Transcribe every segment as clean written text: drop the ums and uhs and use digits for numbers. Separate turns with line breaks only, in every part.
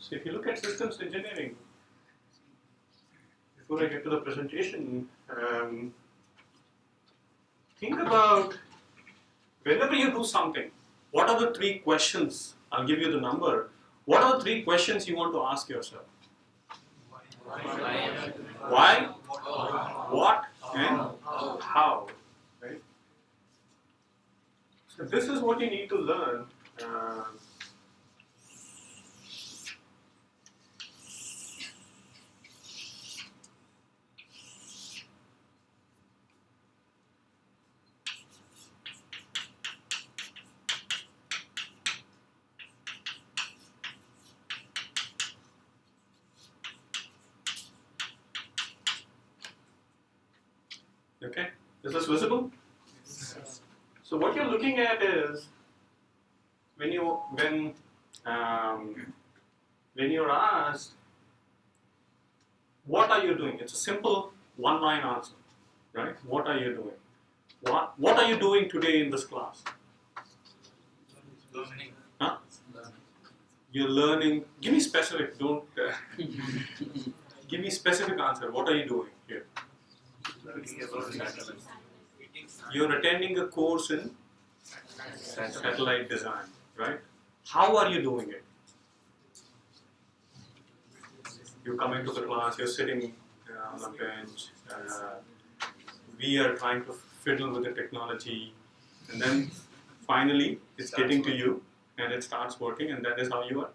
So if you look at systems engineering, before I get to the presentation, think about whenever you do something, what are the three questions? I'll give you the number. What are the three questions you want to ask yourself? Why? What? And how? Right? So this is what you need to learn. Okay, is this visible? Yes. So what you're looking at is when you're asked, what are you doing? It's a simple one-line answer, right? What are you doing? What are you doing today in this class?
Learning.
Huh? You're learning. Give me specific. Don't give me specific answer. What are you doing here? You're attending a course in satellite design, right? How are you doing it? You're coming to the class, you're sitting on a bench, we are trying to fiddle with the technology, and then finally it's getting to you and it starts working, and that is how you are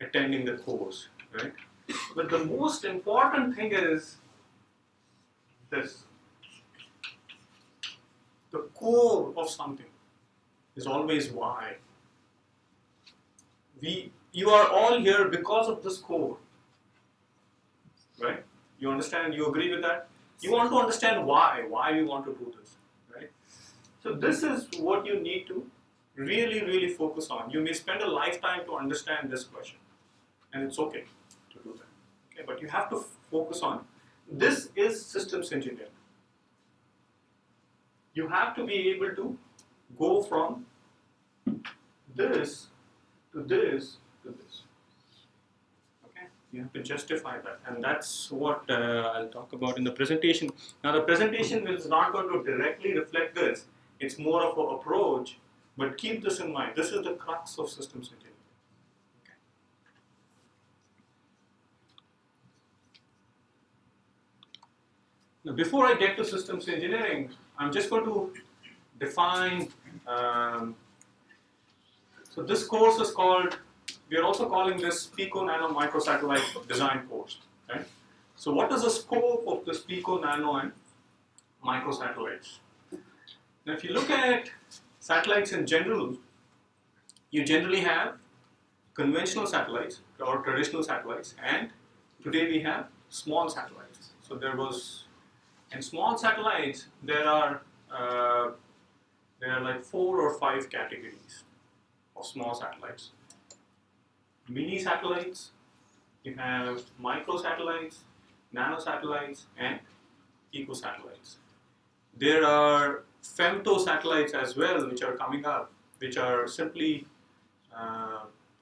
attending the course, right? But the most important thing is this. The core of something is always why. You are all here because of this core, right? You understand? You agree with that? You want to understand why we want to do this, right? So this is what you need to really focus on. You may spend a lifetime to understand this question, and it's okay to do that. Okay, but you have to focus on this is systems engineering. You have to be able to go from this to this to this. Okay, you have to justify that, and that's what I'll talk about in the presentation. Now, the presentation is not going to directly reflect this. It's more of an approach, but keep this in mind. This is the crux of systems engineering. Okay. Now, before I get to systems engineering, I'm just going to define. So this course is called. We are also calling this Pico Nano Microsatellite Design course. Right? So what is the scope of this Pico Nano and microsatellites? Now, if you look at satellites in general, you generally have conventional satellites or traditional satellites, and today we have small satellites. So in small satellites, there are like 4 or 5 categories of small satellites. Mini satellites, you have microsatellites, nanosatellites, and picosatellites. There are femtosatellites as well, which are coming up, which are simply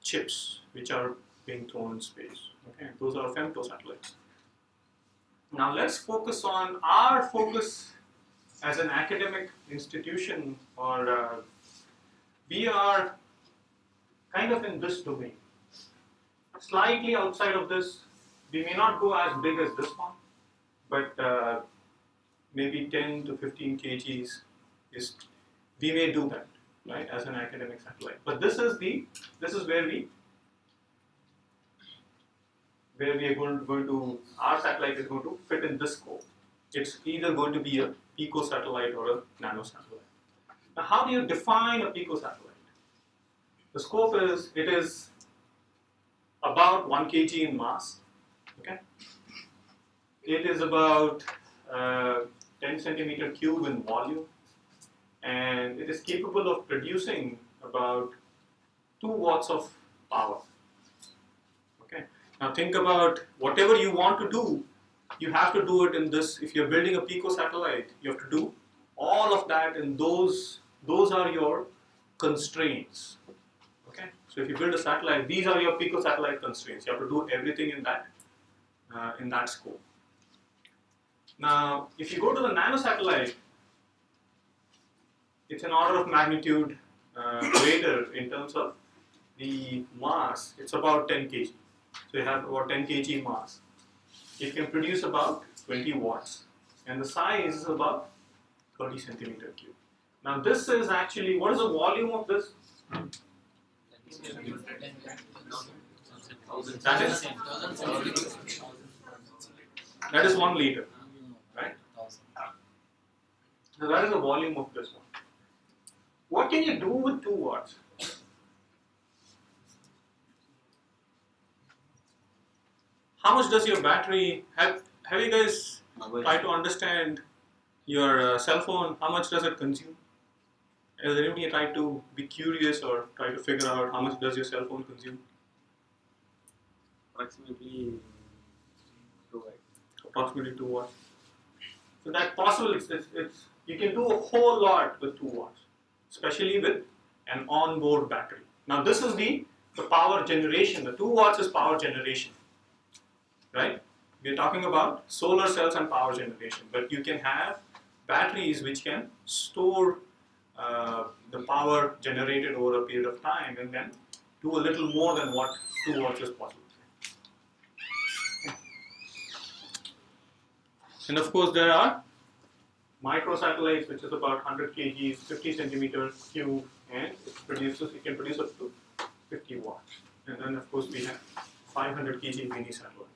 chips which are being thrown in space. Okay, those are femtosatellites. Now let's focus on our focus as an academic institution, or we are kind of in this domain. Slightly outside of this, we may not go as big as this one, but maybe 10 to 15 kgs we may do that, right, as an academic satellite. But this is where we are going to, our satellite is going to fit in this scope. It's either going to be a picosatellite or a nanosatellite. Now, how do you define a picosatellite? The scope is, it is about 1 kg in mass. Okay, it is about 10 centimeter cube in volume, and it is capable of producing about 2 watts of power. Okay, now think about whatever you want to do, you have to do it in this. If you're building a picosatellite, you have to do all of that, and those are your constraints. Okay, so So if you build a satellite, these are your picosatellite constraints. You have to do everything in that scope. Now, if you go to the nanosatellite, it's an order of magnitude greater in terms of the mass. It's about 10 kg. So you have about 10 kg mass. It can produce about 20 watts, and the size is about 30 centimeter cube. Now this is actually, what is the volume of this? That is 1 liter, right? So that is the volume of this one. What can you do with 2 watts? How much does your battery have you guys tried to understand your cell phone? How much does it consume? Has anybody tried to be curious or try to figure out how much does your cell phone consume?
Approximately 2 watts.
Approximately 2 watts. So that's possible. It's you can do a whole lot with 2 watts, especially with an onboard battery. Now this is the power generation. The 2 watts is power generation, right? We're talking about solar cells and power generation, but you can have batteries which can store the power generated over a period of time and then do a little more than what 2 watts is possible. And of course there are microsatellites, which is about 100 kg, 50 centimeters cube, and it can produce up to 50 watts. And then of course we have 500 kg mini satellite.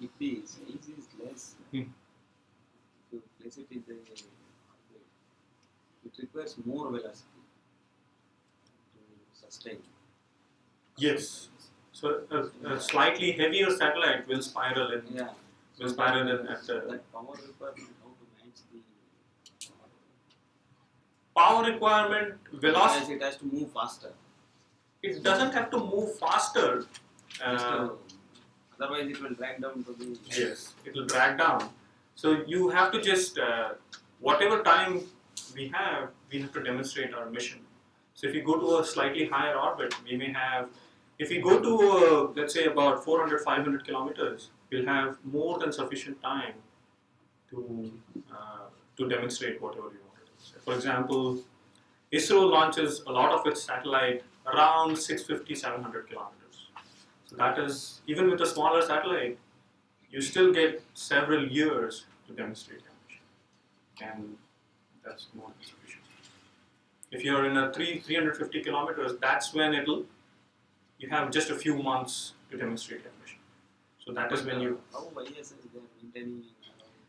If the size is less, to place it in the orbit, it requires more velocity to sustain.
Yes. So a slightly heavier satellite will spiral in.
Yeah.
Will spiral in at the
that power requirement, how to match the
power requirement, velocity.
It has to move faster.
It doesn't have to move faster.
Otherwise, it will drag down to the.
Yes, it will drag down. So you have to just whatever time we have to demonstrate our mission. So if you go to a slightly higher orbit, we may have. If we go to let's say about 400, 500 kilometers, we'll have more than sufficient time to demonstrate whatever we want to do. For example, ISRO launches a lot of its satellite around 650, 700 kilometers. So that is, even with a smaller satellite, you still get several years to demonstrate your mission. And that's more than sufficient. If you're in a 350 kilometers, that's when you have just a few months to demonstrate your mission. So that is when you.
How ISS they are maintaining?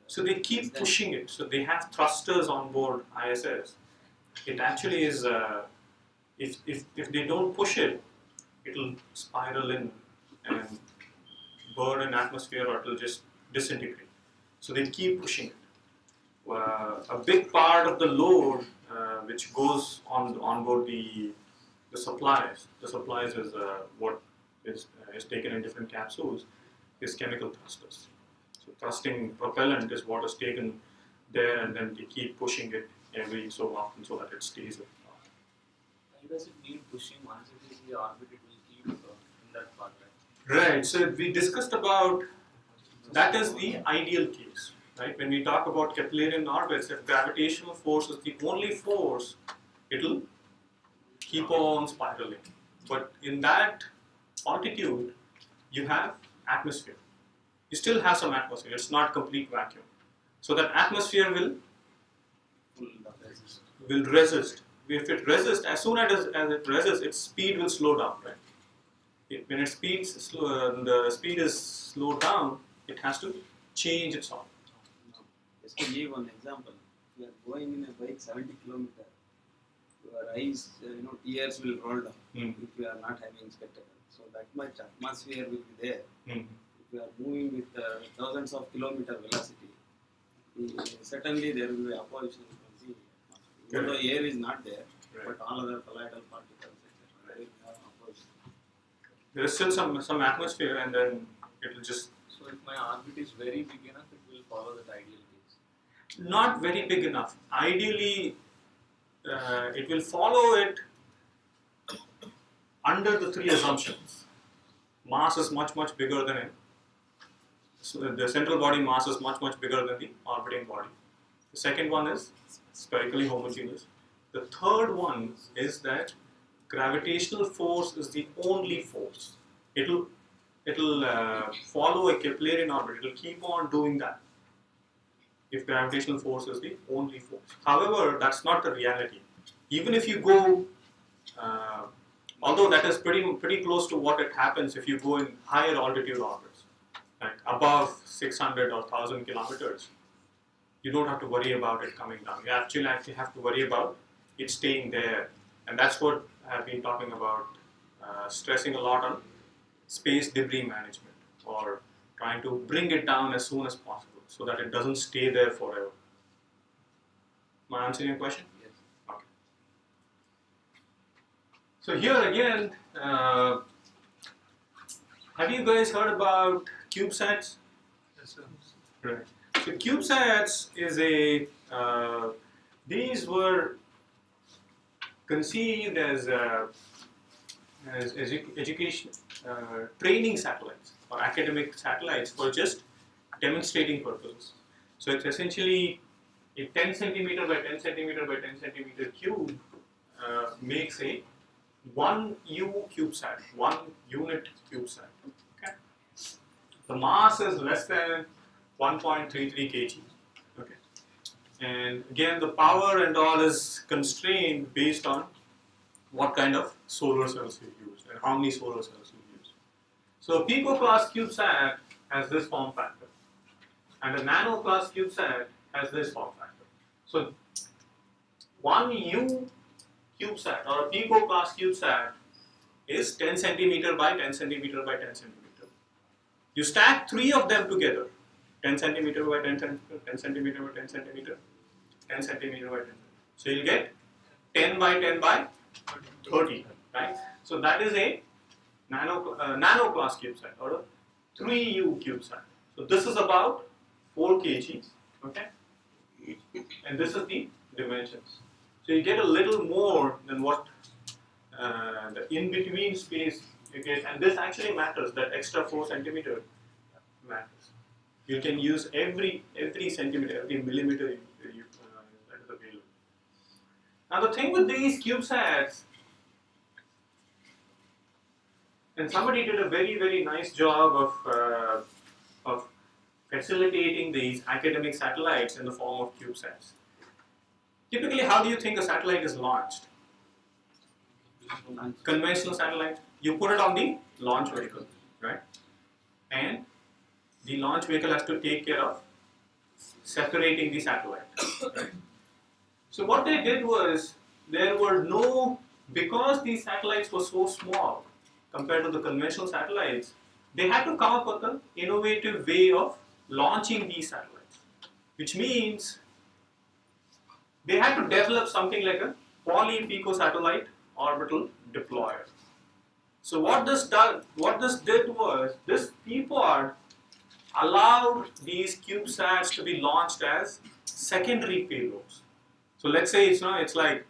So they keep pushing it. So they have thrusters on board ISS. It actually is. If they don't push it, it'll spiral in and burn an atmosphere, or it'll just disintegrate. So they keep pushing it. A big part of the load, which goes on board the supplies. The supplies is what is taken in different capsules. Is chemical thrusters. So thrusting propellant is what is taken there, and then they keep pushing it every so often so that it stays there.
Why does it need pushing? Once it is in the orbit, it will keep in that part, right?
Right. So we discussed about that is the ideal case, right? When we talk about Keplerian orbits, if gravitational force is the only force, it'll keep on spiraling. But in that altitude, you have atmosphere. You still have some atmosphere. It's not complete vacuum. So that atmosphere will resist. If it resists, as soon as it resists, its speed will slow down. Right? When its the speed is slowed down, it has to change its orbit.
Just to give one example, if you are going in a bike 70 kilometers, your eyes, tears will roll down if you are not having spectacles. So that much atmosphere will be there. If you are moving with thousands of kilometer velocity, certainly there will be opposition from the atmosphere. Even though air is not there, but all other colloidal particles, etc., there will have opposition.
There is still some atmosphere, and then it will just.
So if my orbit is very big enough, it will follow that ideal case.
Not very big enough. Ideally, it will follow it under the three assumptions. Mass is much bigger than it. So the central body mass is much bigger than the orbiting body. The second one is spherically homogeneous. The third one is that gravitational force is the only force. It'll follow a Keplerian orbit. It'll keep on doing that if gravitational force is the only force. However, that's not the reality. Even if you go, although that is pretty close to what it happens if you go in higher altitude orbits, like above 600 or 1000 kilometers, you don't have to worry about it coming down. You actually have to worry about it staying there. And that's what I've been talking about, stressing a lot on space debris management, or trying to bring it down as soon as possible so that it doesn't stay there forever. Am I answering your question?
Yes.
Okay. So here again, have you guys heard about CubeSats?
Yes, sir.
Right. So CubeSats is these were conceived as education training satellites or academic satellites for just demonstrating purposes. So it's essentially a 10 centimeter by 10 centimeter by 10 centimeter cube makes a 1 CubeSat, 1 unit CubeSat. Okay. The mass is less than 1.33 kg. Okay. And again, the power and all is constrained based on what kind of solar cells you use and how many solar cells you use. So a pico class CubeSat has this form factor, and a nano class CubeSat has this form factor. So 1 CubeSat or a pico class CubeSat is 10 centimeter by 10 centimeter by 10 centimeter. You stack 3 of them together, 10 centimeter by 10 centimeter, 10 centimeter by 10 centimeter, 10 centimeter by 10 centimeter. So you'll get 10 by 10 by 30, right? So that is a nano class CubeSat or a 3U CubeSat. So this is about 4 kg, okay? And this is the dimensions. So you get a little more than what the in-between space you get, and this actually matters, that extra 4 centimeter matters. You can use every centimeter, every millimeter that is available. Now the thing with these CubeSats, and somebody did a very nice job of facilitating these academic satellites in the form of CubeSats. Typically, how do you think a satellite is launched? Conventional satellite, you put it on the launch vehicle, right? And the launch vehicle has to take care of separating the satellite. Right? So what they did was, there were no, because these satellites were so small compared to the conventional satellites, they had to come up with an innovative way of launching these satellites, which means they had to develop something like a poly-picosatellite orbital deployer. So what this did was, this P-pod allowed these CubeSats to be launched as secondary payloads. So let's say it's like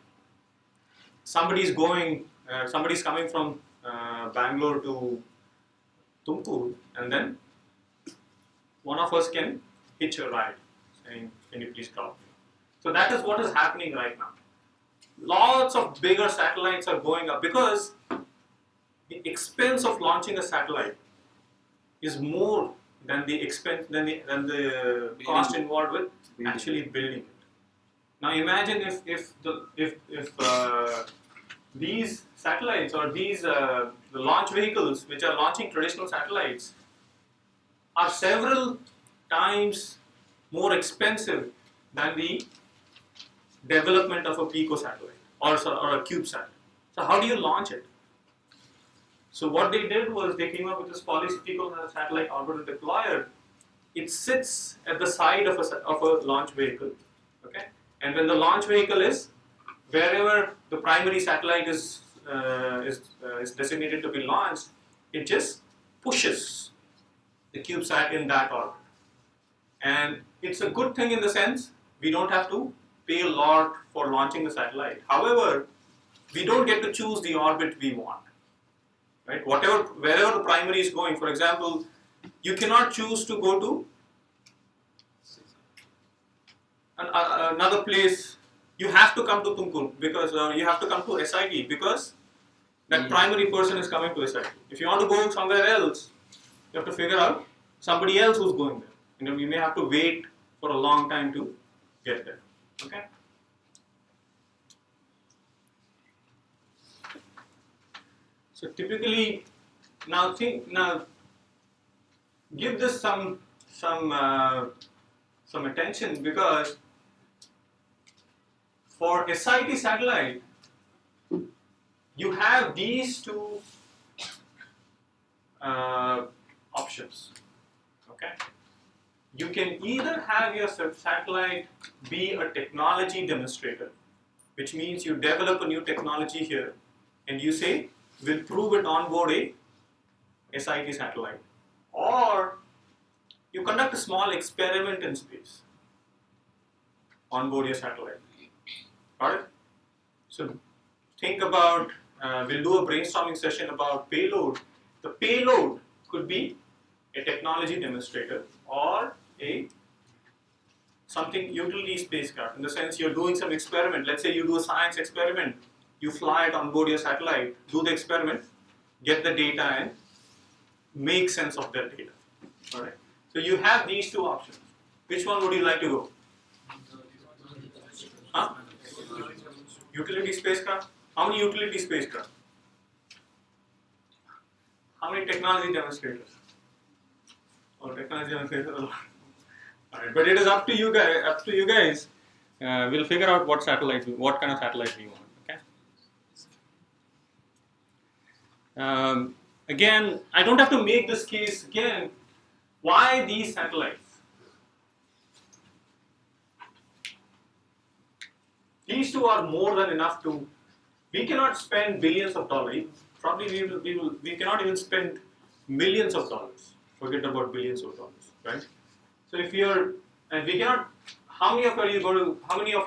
somebody's coming from Bangalore to Tumkur, and then one of us can hitch a ride, saying, "Can you please drop me?" So that is what is happening right now. Lots of bigger satellites are going up because the expense of launching a satellite is more than the expense than the cost involved with actually building it. Now imagine if these satellites or these the launch vehicles which are launching traditional satellites are several times more expensive than the development of a pico satellite or a CubeSat. So how do you launch it? So what they did was they came up with this poly-pico satellite orbital deployer. It sits at the side of a launch vehicle, okay? And when the launch vehicle is wherever the primary satellite is designated to be launched, it just pushes the CubeSat in that orbit. And it's a good thing in the sense we don't have to pay a lot for launching the satellite. However, we don't get to choose the orbit we want. Right? Wherever the primary is going, for example, you cannot choose to go to another place. You have to come to Tumkur because you have to come to SIT because that primary person is coming to SIT. If you want to go somewhere else, you have to figure out somebody else who's going there. You may have to wait for a long time to get there. Okay. So typically, now give this some attention because for SIT satellite, you have these two options. Okay, you can either have your satellite be a technology demonstrator, which means you develop a new technology here, and you say we'll prove it on board a SIT satellite, or you conduct a small experiment in space on board your satellite. Got it? So think about, we'll do a brainstorming session about payload. The payload could be a technology demonstrator or something utility spacecraft, in the sense you're doing some experiment. Let's say you do a science experiment, you fly it on board your satellite, do the experiment, get the data and make sense of that data. Alright. So you have these two options. Which one would you like to go? Huh? Utility spacecraft? How many utility spacecraft? How many technology demonstrators? Or technology demonstrators? Alright, but it is up to you guys. We'll figure out what kind of satellite we want. Okay. Again, I don't have to make this case again. Why these satellites? These two are more than enough to. We cannot spend billions of dollars. Probably we cannot even spend millions of dollars. Forget about billions of dollars, right? So if you're, and we cannot. How many of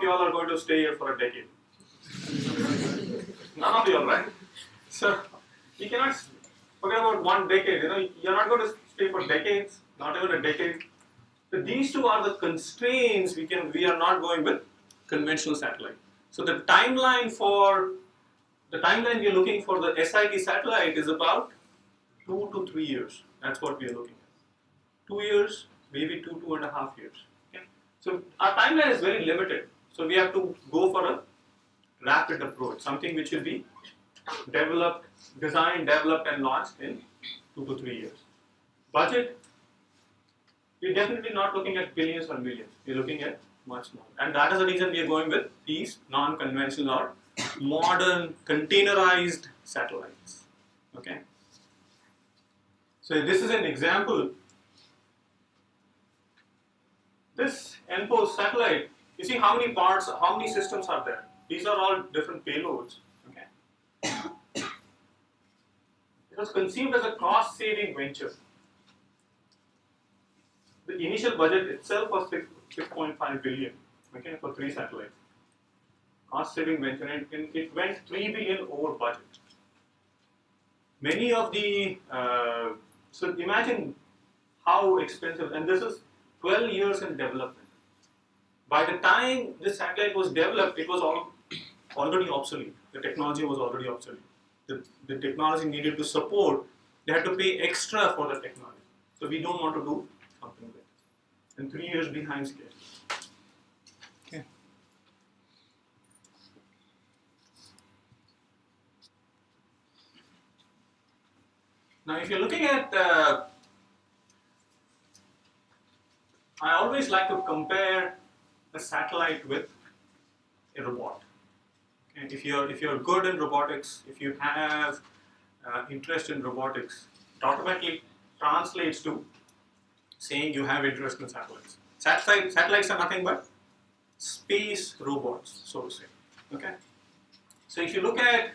y'all are going to stay here for a decade? None of y'all, right? So you cannot forget about 1 decade. You're not going to stay for decades, not even a decade. So these two are the constraints. We are not going with conventional satellite. So the timeline we're looking for the SIT satellite is about 2 to 3 years. That's what we are looking at. 2 years, maybe 2.5 years. Okay? So our timeline is very limited. So we have to go for a rapid approach, something which will be designed, developed and launched in 2 to 3 years. Budget, we're definitely not looking at billions or millions. We're looking at much more. And that is the reason we are going with these non-conventional or modern containerized satellites. Okay. So this is an example. This NPOS satellite, you see how many parts, how many systems are there? These are all different payloads. Okay. It was conceived as a cost-saving venture. The initial budget itself was 6.5 billion, okay, for 3 satellites. Cost-saving venture, and it went 3 billion over budget. Many of the, so imagine how expensive, and this is 12 years in development. By the time this satellite was developed, it was already obsolete. The technology was already obsolete. The technology needed to support, they had to pay extra for the technology. So we don't want to do something like this. And 3 years behind schedule. Okay. Now if you're looking at, I always like to compare a satellite with a robot. Okay. If you're good in robotics, if you have interest in robotics, it automatically translates to saying you have interest in satellites. Satellites are nothing but space robots, so to say. Okay. So if you look at,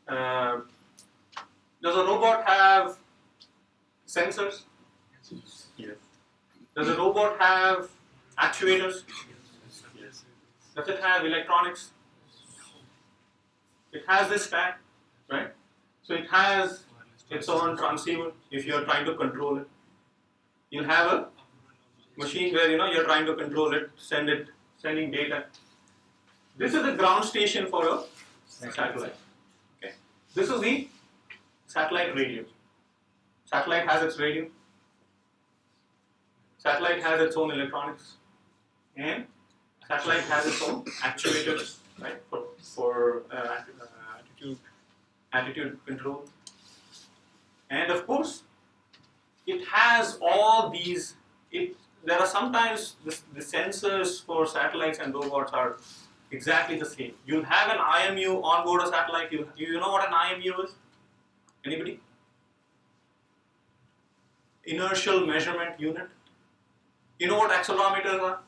does a robot have sensors? Yes. Does a robot have actuators? Yes. Does it have electronics? It has this stack, right? So it has its own transceiver if you are trying to control it. You'll have a machine where you're trying to control it, sending data. This is the ground station for a satellite. Okay. This is the satellite radio. Satellite has its radio. Satellite has its own electronics, and satellite has its own actuators, right, for attitude control. And of course, it has all these. There are sometimes the sensors for satellites and robots are exactly the same. You'll have an IMU on board a satellite. You know what an IMU is? Anybody? Inertial measurement unit. You know what accelerometers are?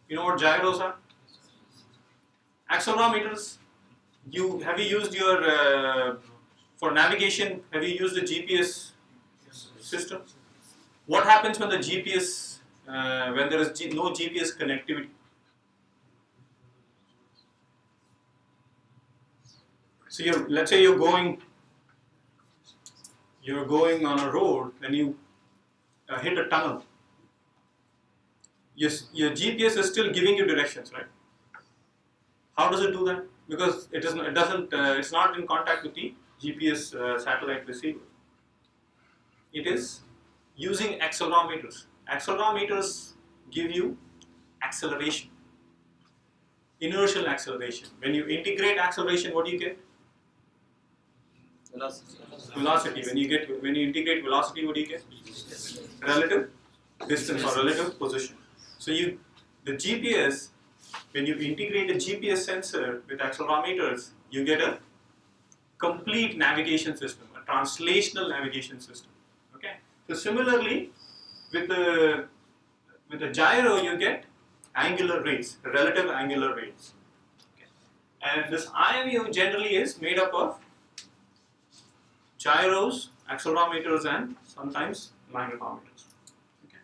You know what gyros are? Accelerometers. Have you used your for navigation? Have you used the GPS system? What happens when the GPS when there is no GPS connectivity? So let's say you're going on a road and you hit a tunnel. Your GPS is still giving you directions, right? How does it do that? Because it's not in contact with the GPS satellite receiver. It is using accelerometers. Accelerometers give you acceleration, inertial acceleration. When you integrate acceleration, what do you get? Velocity. When you integrate velocity, what do you get? Relative distance or relative position. So the GPS, when you integrate a GPS sensor with accelerometers, you get a complete navigation system, a translational navigation system. Okay. So similarly, with the gyro, you get angular rates, relative angular rates. Okay. And this IMU generally is made up of gyros, accelerometers, and sometimes magnetometers. Okay.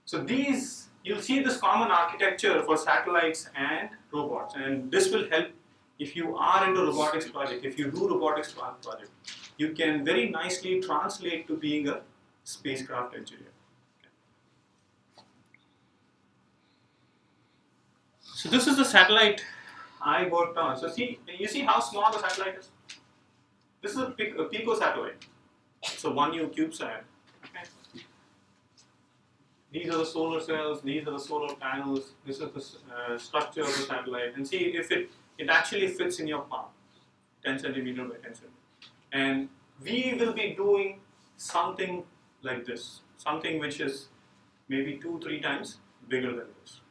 So you'll see this common architecture for satellites and robots, and this will help if you are into robotics project. If you do robotics project, you can very nicely translate to being a spacecraft engineer. Okay. So this is the satellite I worked on. So you see how small the satellite is? This is a pico satellite. It's a 1U CubeSat. Okay. These are the solar cells, these are the solar panels, this is the structure of the satellite. And see if it actually fits in your palm, 10 centimeter by 10 centimeter. And we will be doing something like this, something which is maybe 2-3 times bigger than this,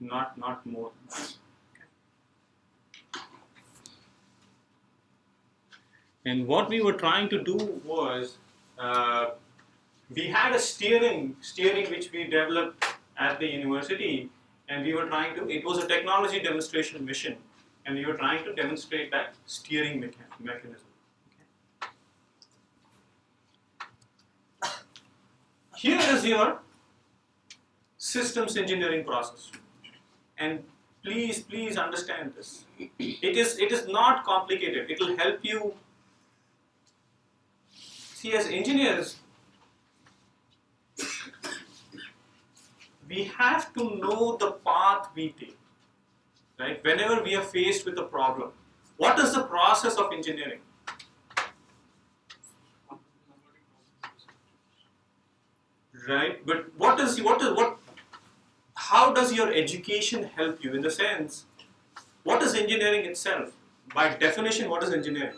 not more than that. And what we were trying to do was, we had a steering which we developed at the university, and we were trying to, it was a technology demonstration mission, and we were trying to demonstrate that steering mechanism. Okay. Here is your systems engineering process, and please understand this. It is not complicated. It will help you. See, as engineers, we have to know the path we take, right? Whenever we are faced with a problem, what is the process of engineering? Right? But how does your education help you? In the sense, what is engineering itself? By definition, what is engineering?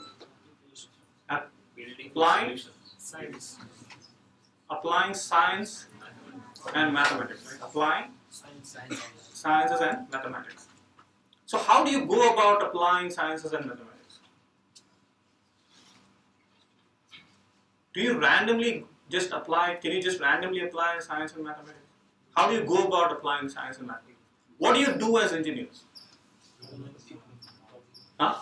Applying science and mathematics, right? Applying sciences and mathematics. So how do you go about applying sciences and mathematics? Do you randomly just apply? Can you just randomly apply science and mathematics? How do you go about applying science and mathematics? What do you do as engineers? Huh?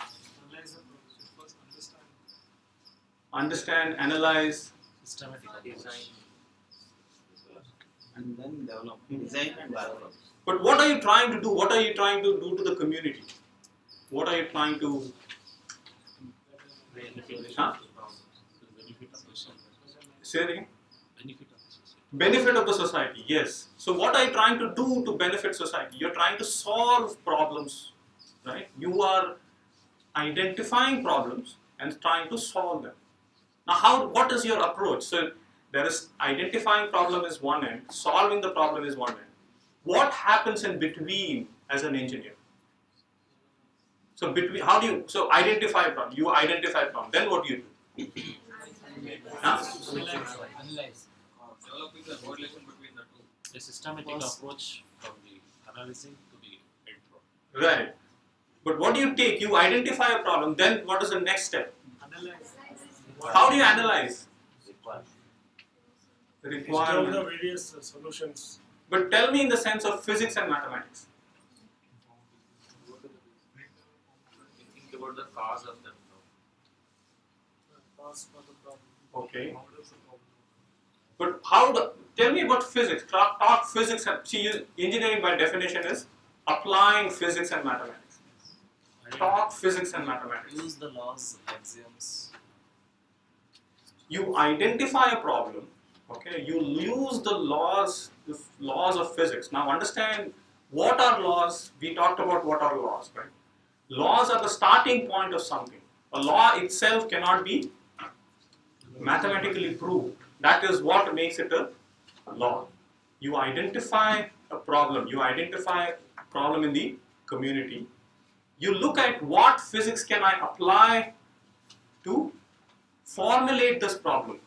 Understand, analyze,
and then develop, design and develop.
But what are you trying to do? What are you trying to do to the community? What are you trying to? Huh? Say it again. Benefit of the society, yes. So what are you trying to do to benefit society? You're trying to solve problems, right? You are identifying problems and trying to solve them. Now, what is your approach? So there is identifying problem is one end, solving the problem is one end. What happens in between as an engineer? So identify a problem. You identify a problem. Then what do you do? Huh?
Analyze. Developing the correlation between the two. A systematic approach from the analyzing to the end problem.
Right. But what do you take? You identify a problem, then what is the next step?
Analyze.
How do you analyze? The
The
requirement.
various solutions.
But tell me in the sense of physics and mathematics.
Think about the cause of that problem.
Cause for the problem.
Okay.
What is the problem?
But tell me about physics. Talk physics. Engineering by definition is applying physics and mathematics. Talk physics and mathematics.
Use the laws, axioms.
You identify a problem. Okay. You use the laws of physics. Now understand what are laws. We talked about what are laws, right? Laws are the starting point of something. A law itself cannot be mathematically proved. That is what makes it a law. You identify a problem. You identify a problem in the community. You look at what physics can I apply to formulate this problem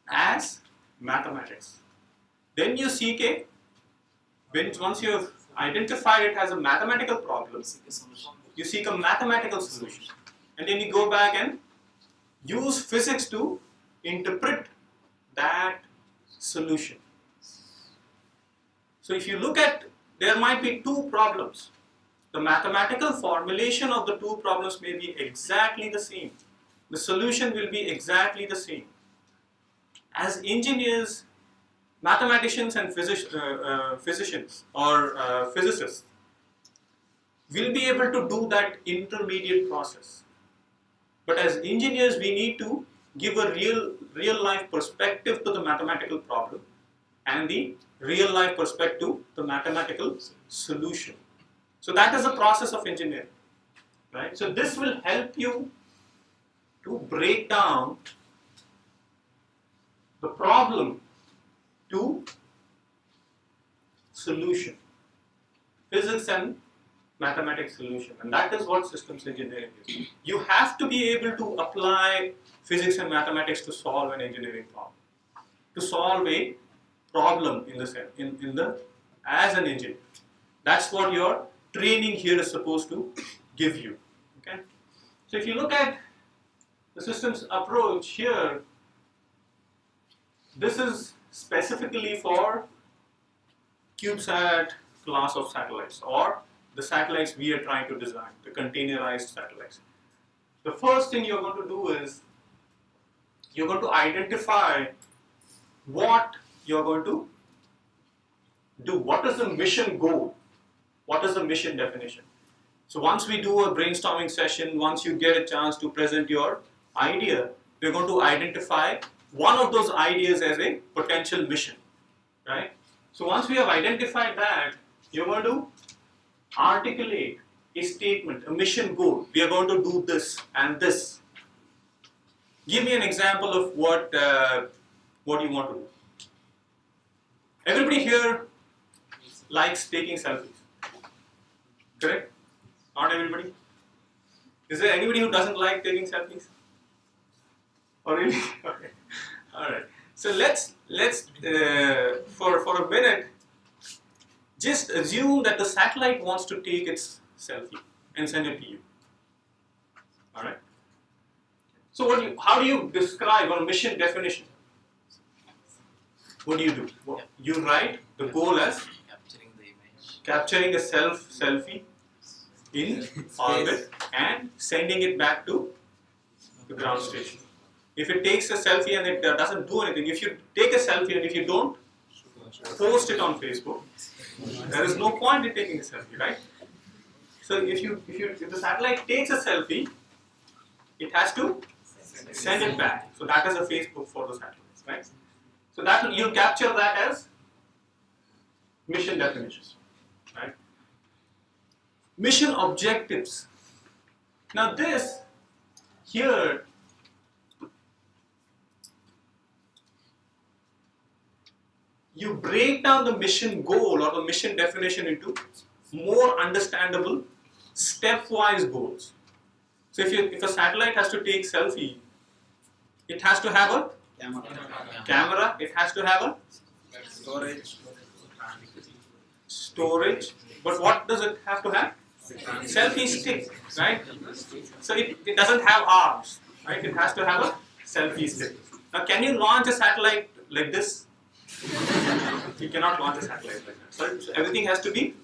as mathematics. Then you seek once you have identified it as a mathematical problem, you seek a mathematical solution. And then you go back and use physics to interpret that solution. So if you look at, there might be two problems. The mathematical formulation of the two problems may be exactly the same. The solution will be exactly the same. As engineers, mathematicians and physicians or physicists will be able to do that intermediate process. But as engineers, we need to give a real life perspective to the mathematical problem and the real life perspective to the mathematical solution. So that is the process of engineering, right? So this will help you to break down the problem to solution, physics and mathematics solution, and that is what systems engineering is. You have to be able to apply physics and mathematics to solve an engineering problem, to solve a problem as an engineer. That's what your training here is supposed to give you. Okay. So if you look at the systems approach here, this is specifically for CubeSat class of satellites, or the satellites we are trying to design, the containerized satellites. The first thing you're going to do is you're going to identify what you're going to do. What is the mission goal? What is the mission definition? So once we do a brainstorming session, once you get a chance to present your idea, we're going to identify one of those ideas as a potential mission, right? So once we have identified that, you're going to articulate a statement, a mission goal. We are going to do this and this. Give me an example of what you want to do. Everybody here likes taking selfies, correct? Not everybody. Is there anybody who doesn't like taking selfies? Oh really? Okay. All right. So let's for a minute just assume that the satellite wants to take its selfie and send it to you. All right. So how do you describe a mission definition? What do you do? Well, you write the goal as
Capturing the image.
capturing a selfie in orbit and sending it back to the ground station. If it takes a selfie and it doesn't do anything, if you take a selfie and if you don't post it on Facebook. There is no point in taking a selfie, right? So if the satellite takes a selfie, it has to send it back. So that is a Facebook for the satellites, right? So that you capture that as mission definitions, right? Mission objectives. Now this here you break down the mission goal or the mission definition into more understandable stepwise goals. So if a satellite has to take selfie, it has to have a camera, it has to have a storage, but what does it have to have? Selfie stick, right? So it doesn't have arms, right? It has to have a selfie stick. Now can you launch a satellite like this? You cannot launch a satellite like that. So everything has to be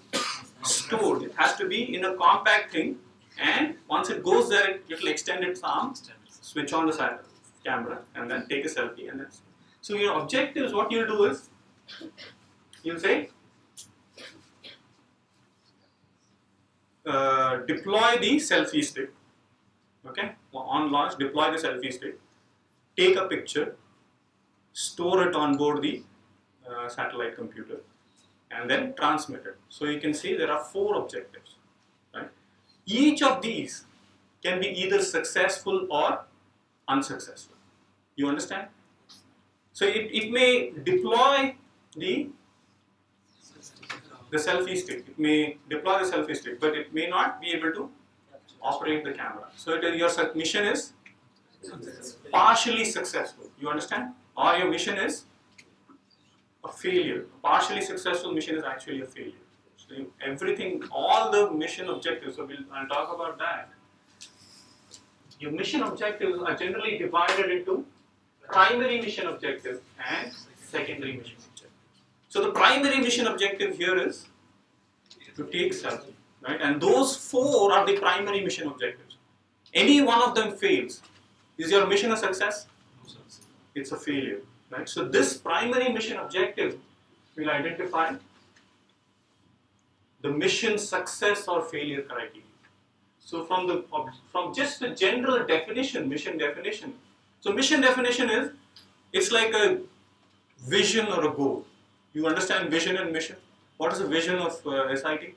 stored. It has to be in a compact thing, and once it goes there, it will extend its arm, switch on the camera, and then take a selfie. And that's so your objectives. What you'll do is you'll say deploy the selfie stick. Okay, on launch, deploy the selfie stick. Take a picture, store it on board the satellite computer, and then transmit it. So you can see there are 4 objectives, right? Each of these can be either successful or unsuccessful. You understand? So it may deploy the selfie stick. It may deploy the selfie stick, but it may not be able to operate the camera. So your mission is partially successful. You understand? Or your mission is a failure. A partially successful mission is actually a failure. So everything, all the mission objectives, so I'll talk about that. Your mission objectives are generally divided into primary mission objective and secondary mission objective. So the primary mission objective here is to take selfie, right? And those 4 are the primary mission objectives. Any one of them fails. Is your mission a success? It's a failure, right? So this primary mission objective will identify the mission success or failure criteria. So from just the general definition, mission definition. So mission definition is, it's like a vision or a goal. You understand vision and mission? What is the vision of SIT?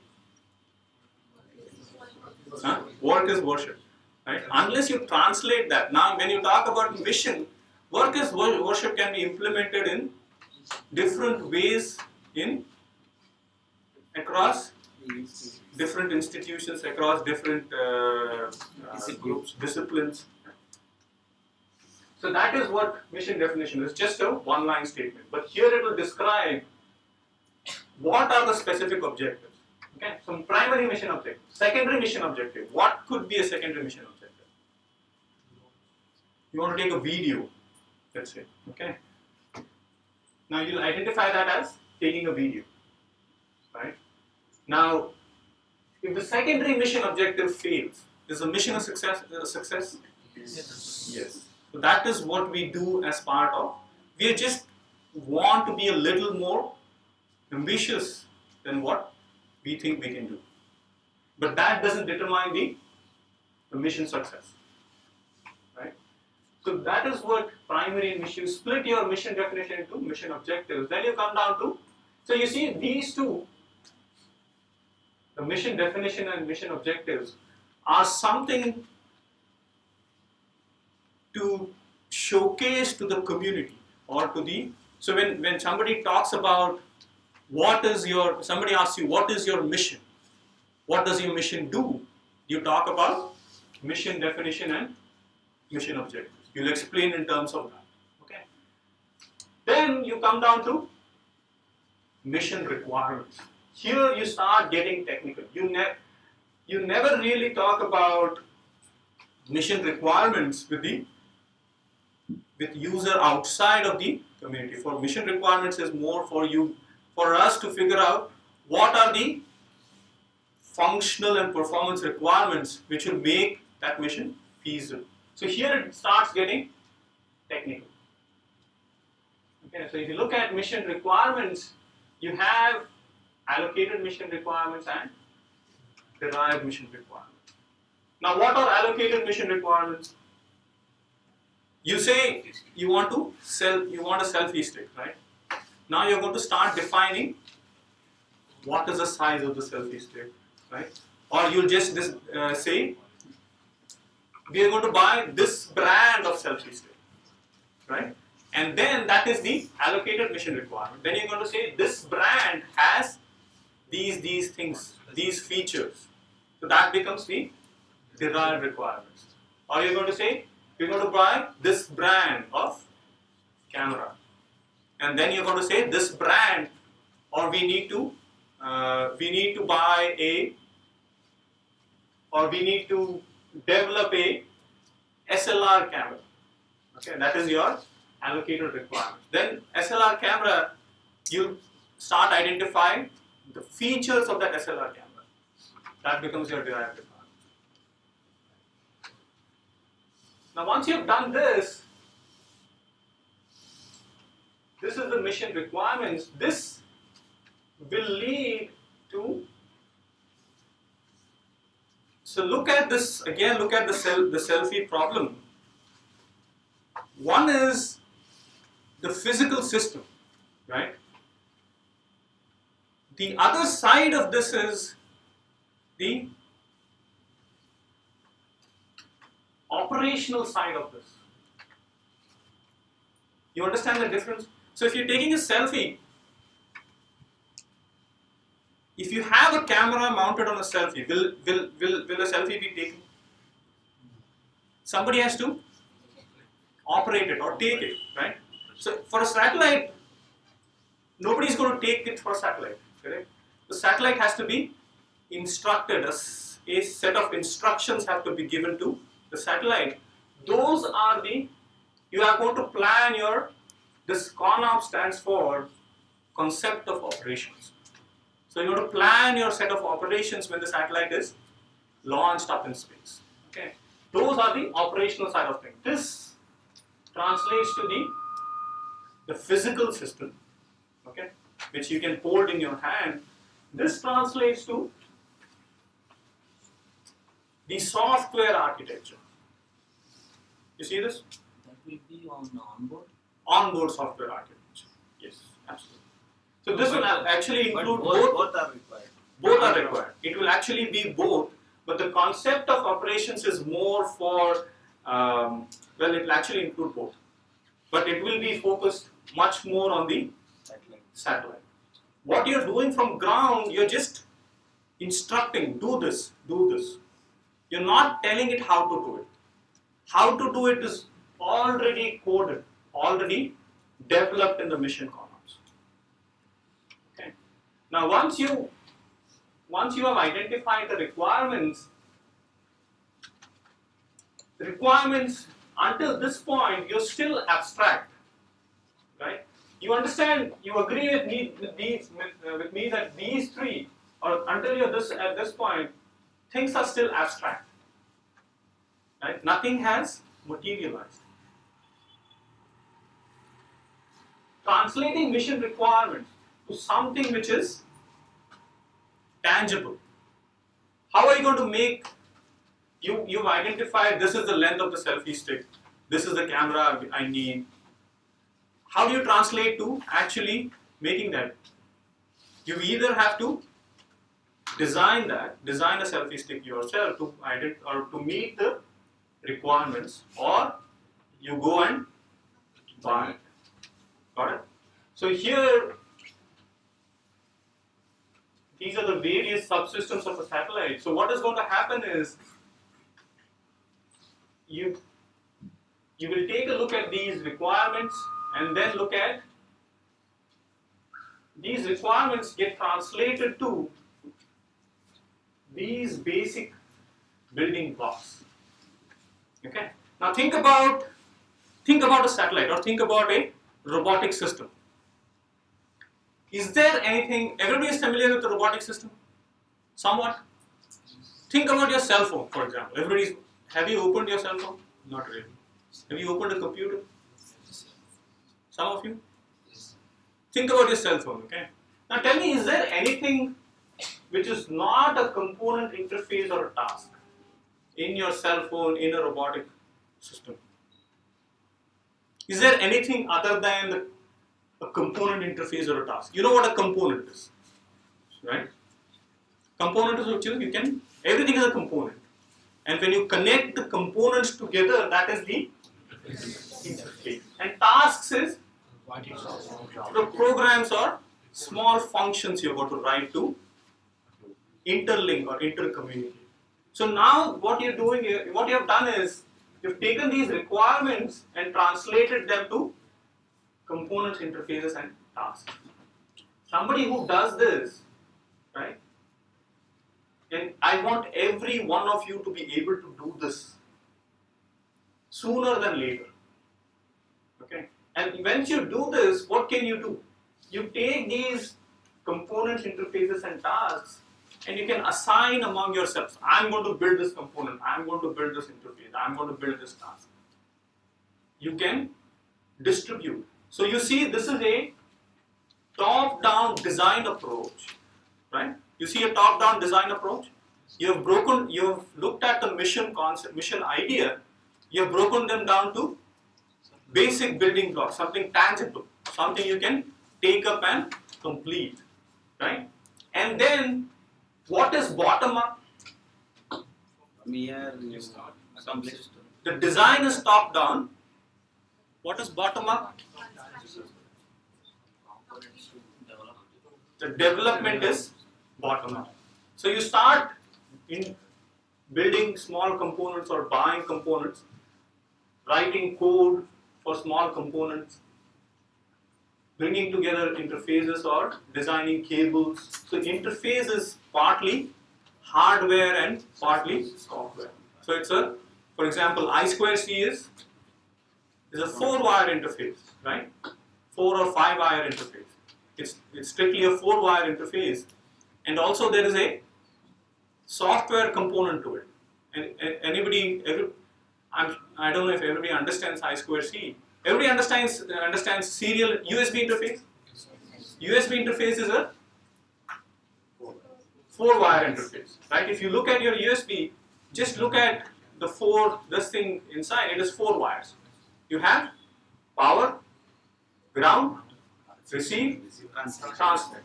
Work is worship, right? Unless you translate that. Now when you talk about mission, work is worship can be implemented in different ways across different institutions, across different groups, disciplines. So that is what mission definition is, just a one-line statement. But here it will describe what are the specific objectives. Okay, some primary mission objective, secondary mission objective. What could be a secondary mission objective? You want to take a video, let's say. Okay. Now you'll identify that as taking a video, right? Now, if the secondary mission objective fails, is the mission a success? Yes. So that is what we do as part of. We just want to be a little more ambitious than what we think we can do. But that doesn't determine the mission success, right? So that is what primary and mission. Split your mission definition into mission objectives. Then you come down to. So you see these two. The mission definition and mission objectives are something to showcase to the community or to the. So when somebody talks about somebody asks you what is your mission, what does your mission do, you talk about mission definition and mission objectives. You'll explain in terms of that. Okay. Then you come down to mission requirements. Here you start getting technical. You never really talk about mission requirements with user outside of the community. For mission requirements is more for us to figure out what are the functional and performance requirements which will make that mission feasible. So here it starts getting technical. Okay, so if you look at mission requirements, you have allocated mission requirements and derived mission requirements. Now, what are allocated mission requirements? You say you want a selfie stick, right? Now you're going to start defining what is the size of the selfie stick, right? Or you'll just say we are going to buy this brand of selfie stick, right? And then that is the allocated mission requirement. Then you're going to say this brand has these things, these features. So that becomes the derived requirements. Or you're going to say we're going to buy this brand of camera. And then you're going to say this brand, or we need to develop a SLR camera. Okay, that is your allocated requirement. Then SLR camera, you start identifying the features of that SLR camera. That becomes your derived requirement. Now once you've done this, this is the mission requirements. This will lead to, so look at this again, look at the selfie problem. One is the physical system, right? The other side of this is the operational side of this. You understand the difference? So if you're taking a selfie, if you have a camera mounted on a selfie, will a selfie be taken? Somebody has to operate it or take it, right? So for a satellite, nobody is going to take it for a satellite, correct? The satellite has to be instructed, a set of instructions have to be given to the satellite. Those are you are going to plan this CONOP stands for concept of operations. So you're going to plan your set of operations when the satellite is launched up in space. Okay, those are the operational side of things. This translates to the physical system, okay, which you can hold in your hand. This translates to the software architecture. You see this?
That will be on onboard.
Onboard software architecture. Yes, absolutely. So this will actually include
both are required.
Both are required. It will actually be both, but the concept of operations is more for, well, it will actually include both. But it will be focused much more on the satellite. What you're doing from ground, you're just instructing, do this, do this. You're not telling it how to do it. How to do it is already coded, already developed in the mission columns. Okay. Now once you have identified the requirements until this point you're still abstract, right? You understand, you agree with me that these three, or until you're at this point, things are still abstract, right? Nothing has materialized. Translating mission requirements to something which is tangible. How are you going to make, you've identified this is the length of the selfie stick, this is the camera I need. How do you translate to actually making that? You either have to design a selfie stick yourself to meet the requirements, or you go and buy it. Got it? So here, these are the various subsystems of a satellite. So what is going to happen is, you will take a look at these requirements and then look at these requirements get translated to these basic building blocks. Okay. Now think about a satellite, or think about a robotic system. Is there anything, everybody is familiar with the robotic system? Somewhat? Think about your cell phone, for example. Have you opened your cell phone? Not really. Have you opened a computer? Some of you? Think about your cell phone, okay? Now tell me, is there anything which is not a component interface or a task in your cell phone, in a robotic system? Is there anything other than a component interface or a task? You know what a component is, right? Component is what you can, everything is a component. And when you connect the components together, that is the interface. And tasks is the programs or small functions you're going to write to interlink or intercommunicate. So now what you're doing, what you have done is, you've taken these requirements and translated them to components, interfaces and tasks. Somebody who does this, right? And I want every one of you to be able to do this sooner than later. Okay? And once you do this, what can you do? You take these components, interfaces and tasks and you can assign among yourselves. I'm going to build this component, I'm going to build this interface, I'm going to build this task. You can distribute. So you see, this is a top-down design approach, right? You see a top-down design approach? You have looked at the mission concept, mission idea, you have broken them down to basic building blocks, something tangible, something you can take up and complete, right? And then, what is bottom up?
From here you accomplish.
The design is top down. What is bottom up? The development is bottom up. So you start in building small components or buying components, writing code for small components, bringing together interfaces or designing cables. So interface is partly hardware and partly software. So it's a, for example, I2C is a 4-wire interface, right? 4 or 5-wire interface. It's strictly a 4-wire interface, and also there is a software component to it. And I don't know if everybody understands I2C. Everybody understands serial USB interface. USB interface is a 4-wire interface, right? If you look at your USB, just look at this thing inside. It is 4 wires. You have power, ground, receive, transmit.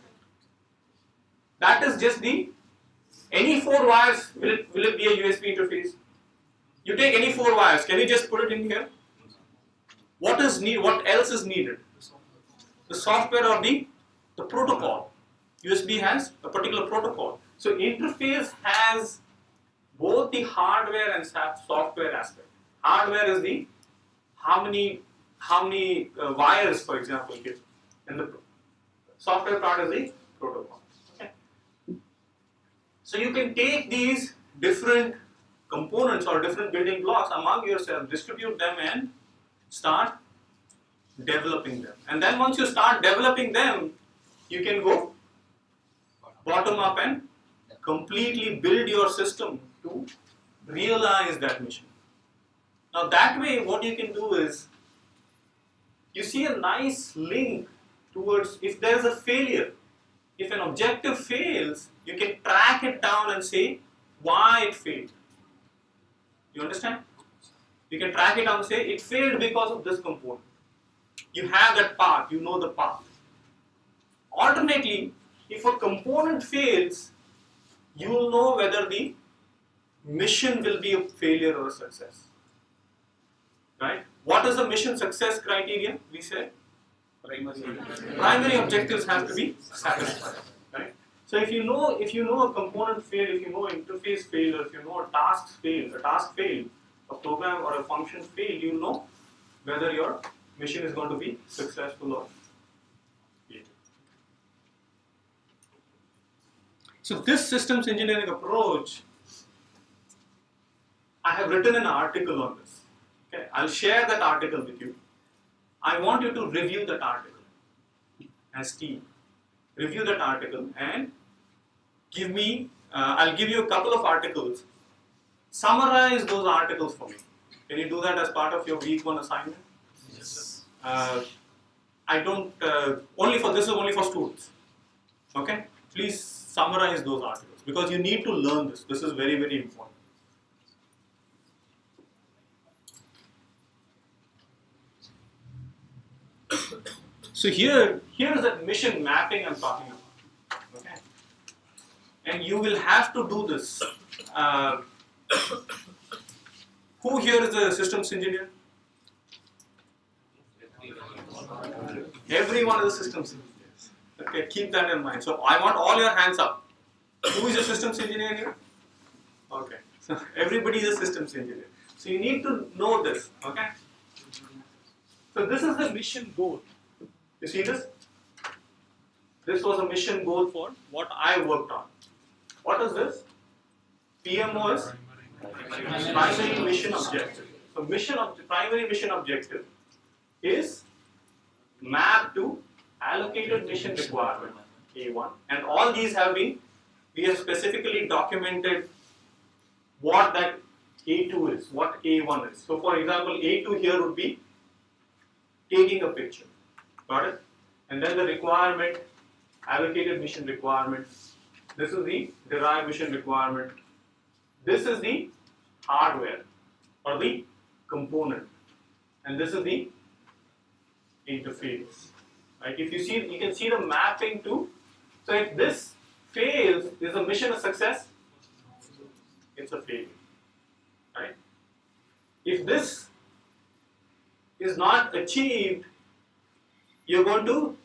That is just any 4 wires. Will it be a USB interface? You take any 4 wires. Can you just put it in here? What else is needed? The software or the protocol. USB has a particular protocol. So interface has both the hardware and software aspect. Hardware is how many wires, for example, here, and the software part is the protocol. Okay. So you can take these different components or different building blocks among yourself, distribute them and start developing them. And then once you start developing them, you can go bottom up and completely build your system to realize that mission. Now that way, what you can do is, you see a nice link towards, if there is a failure, if an objective fails, you can track it down and say why it failed. You understand? You can track it down and say it failed because of this component. You have that path, you know the path. Alternately, if a component fails, you will know whether the mission will be a failure or a success. Right? What is the mission success criteria? We said primary objectives have to be satisfied. Right? So if you know a component failed, if you know interface failed, or if you know a task failed, a program or a function failed, you know whether your mission is going to be successful or failed. So this systems engineering approach, I have written an article on this. Okay, I'll share that article with you. I want you to review that article as team. Review that article and give me, I'll give you a couple of articles. Summarize those articles for me. Can you do that as part of your week 1 assignment?
Yes.
I don't, only for students. Okay, please summarize those articles because you need to learn this. This is very, very important. So here is a mission mapping I'm talking about. Okay, and you will have to do this. Who here is a systems engineer? Everyone is a systems engineer. Okay, keep that in mind. So I want all your hands up. Who is a systems engineer here? Okay, so everybody is a systems engineer. So you need to know this. Okay. So this is the mission goal. You see this? This was a mission goal for what I worked on. What is this? PMO is primary mission objective. So primary mission objective is mapped to allocated mission requirement A1, and all these have been, we have specifically documented what that A2 is, what A1 is. So for example, A2 here would be taking a picture. Got it? And then the requirement, allocated mission requirement. This is the derived mission requirement. This is the hardware or the component. And this is the interface. Right? If you see, you can see the mapping to. So if this fails, is the mission a success? It's a failure. Right? If this is not achieved, you're going to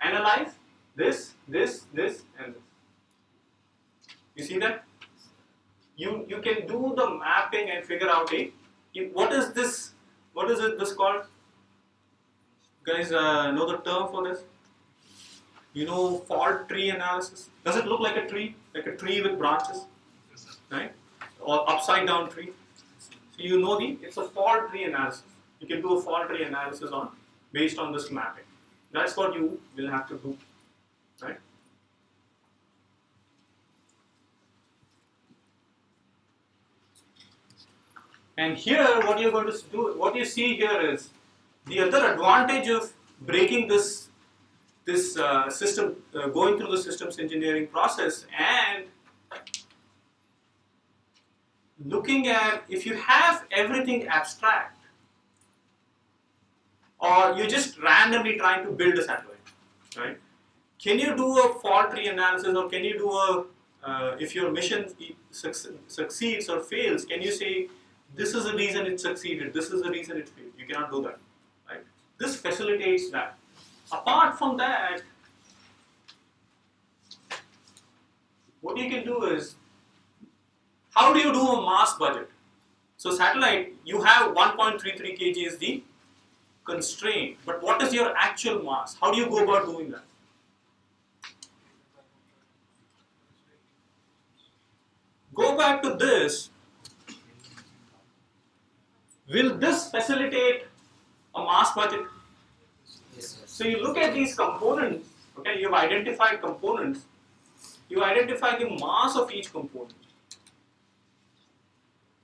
analyze this, and this. You see that? You can do the mapping and figure out what is this? What is this called? Guys, know the term for this? You know fault tree analysis? Does it look like a tree? Like a tree with branches? Right? Or upside down tree? So you know it's a fault tree analysis. You can do a fault tree analysis based on this mapping. That's what you will have to do. Right? And here, what you're going to do, what you see here is the other advantage of breaking this system, going through the systems engineering process, and looking at if you have everything abstract, or you're just randomly trying to build a satellite, right? Can you do a fault tree analysis, or can you do if your mission succeeds or fails, can you say this is the reason it succeeded, this is the reason it failed? You cannot do that, right? This facilitates that. Apart from that, what you can do is, how do you do a mass budget? So satellite, you have 1.33 kg is the constraint, but what is your actual mass? How do you go about doing that? Go back to this. Will this facilitate a mass budget?
Yes, yes.
So you look at these components, okay, you've identified components, you identify the mass of each component.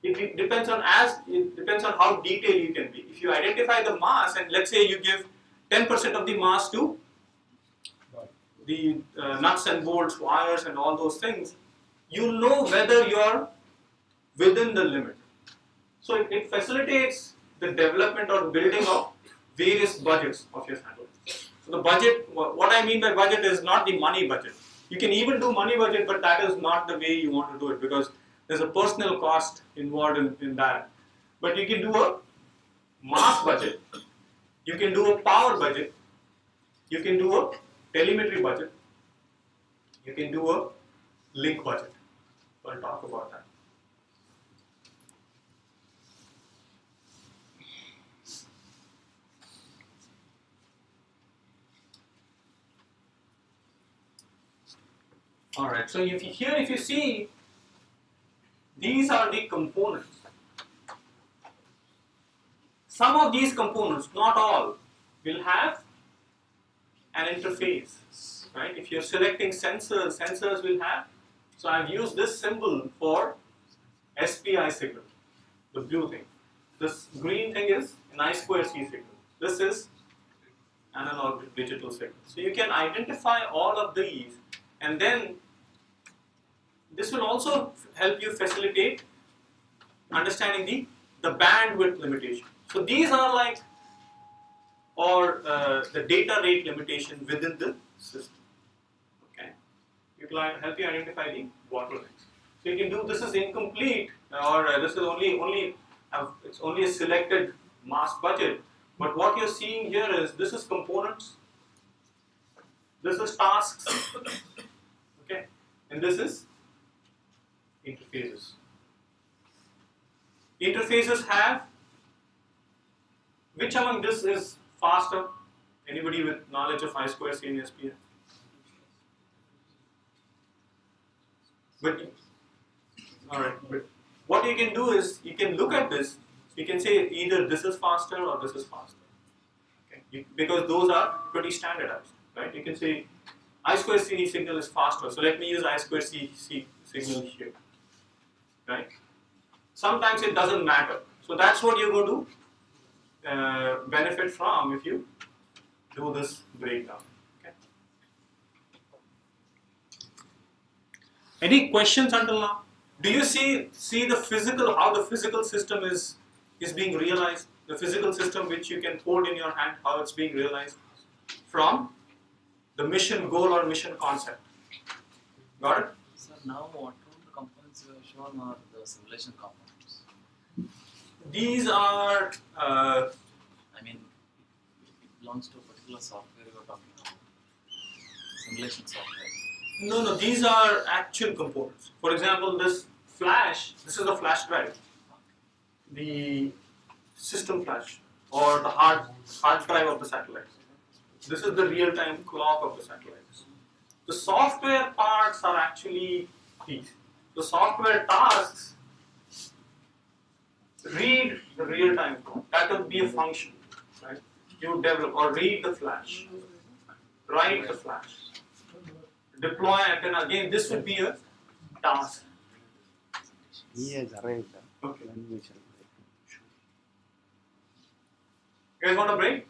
It depends on how detailed you can be. If you identify the mass, and let's say you give 10% of the mass to the nuts and bolts, wires and all those things, you know whether you're within the limit. So it facilitates the development or building of various budgets of your satellite. So the budget, what I mean by budget is not the money budget. You can even do money budget, but that is not the way you want to do it, because there's a personal cost involved in that. But you can do a mass budget, you can do a power budget, you can do a telemetry budget, you can do a link budget. So I'll talk about that. Alright, so if you see, these are the components. Some of these components, not all, will have an interface, right? If you're selecting sensors will have. So I've used this symbol for SPI signal, the blue thing. This green thing is an I2C signal. This is analog to digital signal. So you can identify all of these, and then this will also help you facilitate understanding the bandwidth limitation. So these are like, or the data rate limitation within the system. Okay, it will help you identify the bottlenecks. So you can do, this is incomplete, or this is it's only a selected mask budget. But what you're seeing here is, this is components, this is tasks, okay, and this is interfaces. Interfaces have, which among this is faster? Anybody with knowledge of I2C and SPI? But alright, but what you can do is, you can look at this, you can say either this is faster or this is faster. Okay? Because those are pretty standardized, right? You can say I2C signal is faster, so let me use I2C signal here, right? Sometimes it doesn't matter. So that's what you're going to benefit from if you do this breakdown. Okay? Any questions until now? Do you see the physical, how the physical system is being realized? The physical system which you can hold in your hand, how it's being realized from the mission goal or mission concept. Got it?
Sir, now what all the components you have shown are the simulation components.
These are,
I mean, it belongs to a particular software you are talking about. Simulation software.
no, these are actual components. For example, this is the flash drive, the system flash, or the hard drive of the satellite. This is the real-time clock of the satellites. The software parts are actually these. The software tasks read the real-time clock. That will be a function, right? You develop or read the flash, write the flash, deploy, and then again this would be a task.
He has arrived.
Okay.
Then we shall
You guys want a break?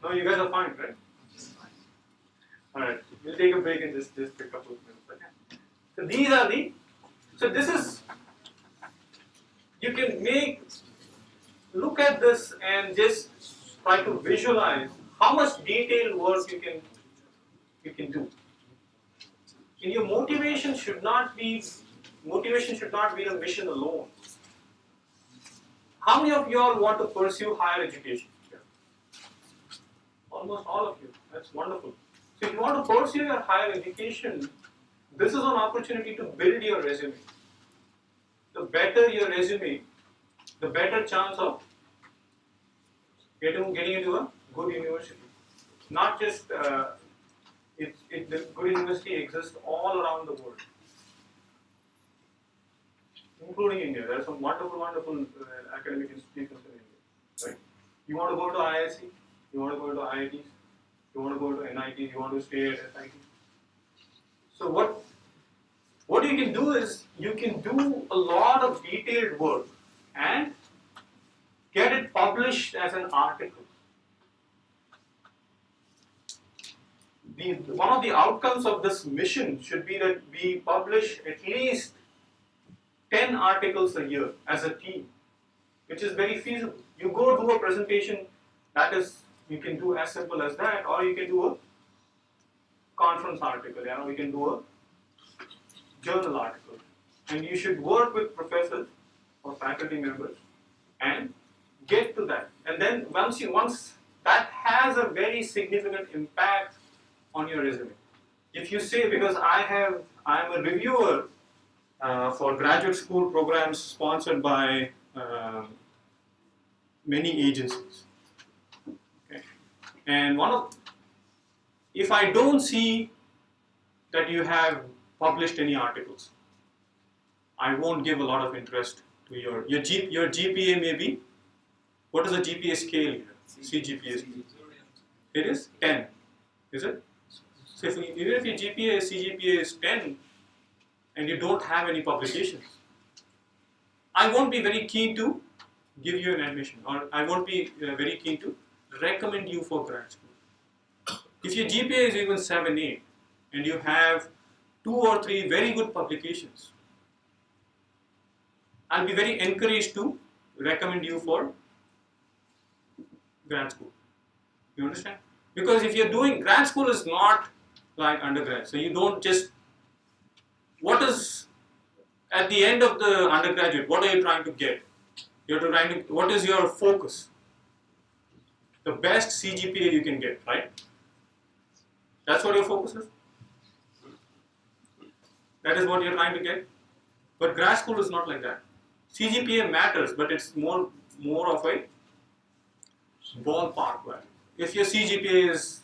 No, you guys are fine, right? Alright, we'll take a break and just pick a couple of minutes. Okay. So these are this is, you can look at this and just try to visualize how much detailed work you can do. And your motivation should not be the mission alone. How many of you all want to pursue higher education? Almost all of you. That's wonderful. So if you want to pursue your higher education, this is an opportunity to build your resume. The better your resume, the better chance of getting into a good university. Not just, the good university exists all around the world, including India. There are some wonderful academic institutions in India. Right? You want to go to IISc, you want to go to IITs, you want to go to NITs, you want to stay at SIT. So what you can do is, you can do a lot of detailed work and get it published as an article. One of the outcomes of this mission should be that we publish at least 10 articles a year as a team, which is very feasible. You go do a presentation, you can do as simple as that, or you can do a conference article, you can do a journal article. And you should work with professors or faculty members and get to that. And then once that has a very significant impact on your resume. If you say, because I'm a reviewer for graduate school programs sponsored by many agencies. Okay. And if I don't see that you have published any articles, I won't give a lot of interest to your GPA may be, what is the GPA scale here? CGPA scale. It is 10, is it? So even if your CGPA is 10 and you don't have any publications, I won't be very keen to give you an admission, or I won't be very keen to recommend you for grad school. If your GPA is even 7, 8, and you have 2 or 3 very good publications, I'll be very encouraged to recommend you for grad school. You understand? Because if you're doing grad school is not like undergrad, so you don't just, what is at the end of the undergraduate, what are you trying to get? You're trying to, what is your focus? The best CGPA you can get, right? That's what your focus is. That is what you're trying to get. But grad school is not like that. CGPA matters, but it's more of a ballpark value. If your CGPA is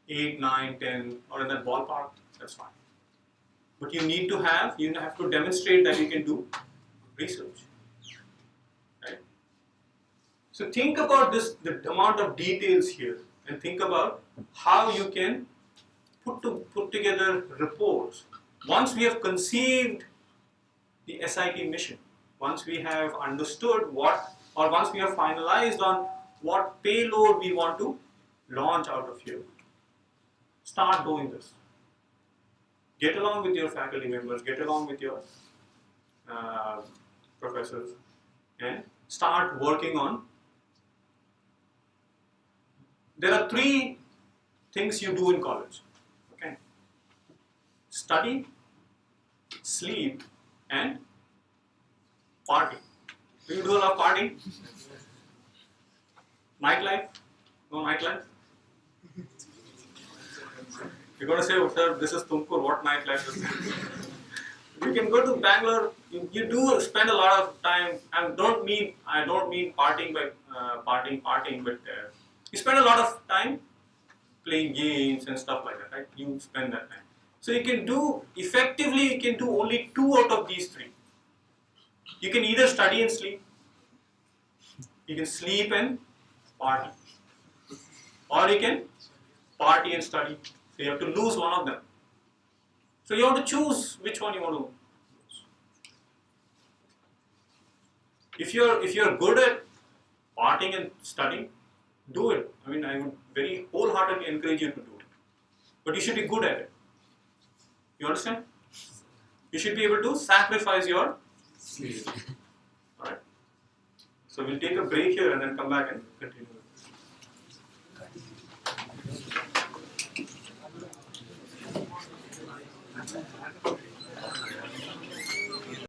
8, 9, 10, or in that ballpark, that's fine. But you have to demonstrate that you can do research. Right? So think about this, the amount of details here, and think about how you can put together reports. Once we have conceived the SIT mission, once we have understood once we have finalized on what payload we want to launch out of here, start doing this. Get along with your faculty members, get along with your professors, and start working on. There are 3 things you do in college. Okay? Study, sleep, and party. Do you do a lot of partying? Nightlife? No nightlife? You're going to say, oh, sir, this is Tumkur, what nightlife is this? You can go to Bangalore, you do spend a lot of time, and I don't mean partying by partying, but you spend a lot of time playing games and stuff like that, right? You spend that time. So you can do only 2 out of these 3. You can either study and sleep, you can sleep and party, or you can party and study. So you have to lose one of them. So you have to choose which one you want to lose. If you're good at partying and studying, do it. I mean, I would very wholeheartedly encourage you to do it. But you should be good at it. You understand? You should be able to sacrifice your sleep. Alright? So we'll take a break here and then come back and continue.
Thank you.